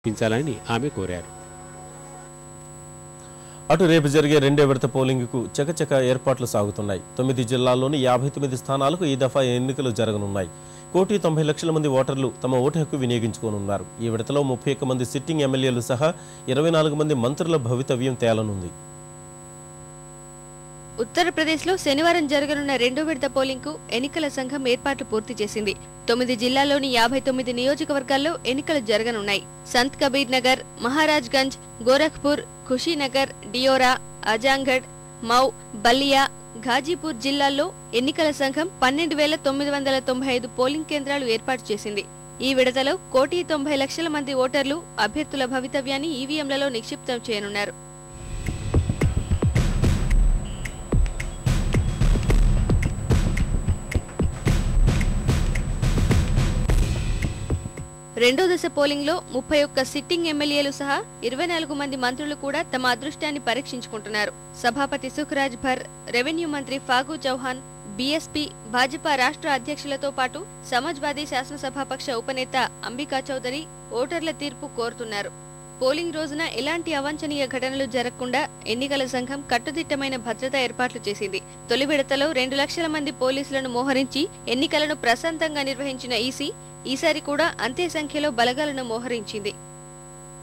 పెంచాలని ఆమె కోరారు. అటు రేపు జరిగే రెండో విడత పోలింగ్కు చకచక ఏర్పాట్లు సాగుతున్నాయి. 9 జిల్లాల్లోని 59 స్థానాలకు ఈ దఫా ఎన్నికలు జరగనున్నాయి. 1,90,00,000 మంది ఓటర్లు తమ ఓటు హక్కు వినియోగించుకోనున్నారు. ఈ విడతలో 31 మంది సిట్టింగ్ ఎమ్మెల్యేలు సహా 24 మంది మంత్రుల భవితవ్యం తేలనుంది. ఉత్తరప్రదేశ్లో శనివారం జరగనున్న రెండో విడత పోలింగ్కు ఎన్నికల సంఘం ఏర్పాట్లు పూర్తి చేసింది. 9 జిల్లాల్లోని 59 నియోజకవర్గాల్లో ఎన్నికలు జరగనున్నాయి. సంత్ కబీర్ నగర్, మహారాజ్ గంజ్, గోరఖ్పూర్, ఖుషీనగర్, డియోరా, అజాంగఢ్, మౌ, బల్లియా, ఘాజీపూర్ జిల్లాల్లో ఎన్నికల సంఘం 12,995 పోలింగ్ కేంద్రాలు ఏర్పాటు చేసింది. ఈ విడతలో 1,90,00,000 మంది ఓటర్లు అభ్యర్థుల భవితవ్యాన్ని ఈవీఎంలలో నిక్షిప్తం చేయనున్నారు. రెండో దశ పోలింగ్లో 31 సిట్టింగ్ ఎమ్మెల్యేలు సహా 24 మంది మంత్రులు కూడా తమ అదృష్టాన్ని పరీక్షించుకుంటున్నారు. సభాపతి సుఖ్రాజ్ భర్, రెవెన్యూ మంత్రి ఫాగు చౌహాన్, బీఎస్పీ, భాజపా రాష్ట్ర అధ్యక్షులతో పాటు సమాజ్వాదీ శాసనసభాపక్ష ఉపనేత అంబికా చౌదరి ఓటర్ల తీర్పు కోరుతున్నారు. పోలింగ్ రోజున ఎలాంటి అవాంఛనీయ ఘటనలు జరగకుండా ఎన్నికల సంఘం కట్టుదిట్టమైన భద్రతా ఏర్పాట్లు చేసింది. తొలి విడతలో 2 లక్షల మంది పోలీసులను మోహరించి ఎన్నికలను ప్రశాంతంగా నిర్వహించిన ఈసీ ఈసారి కూడా అంతే సంఖ్యలో బలగాలను మోహరించింది.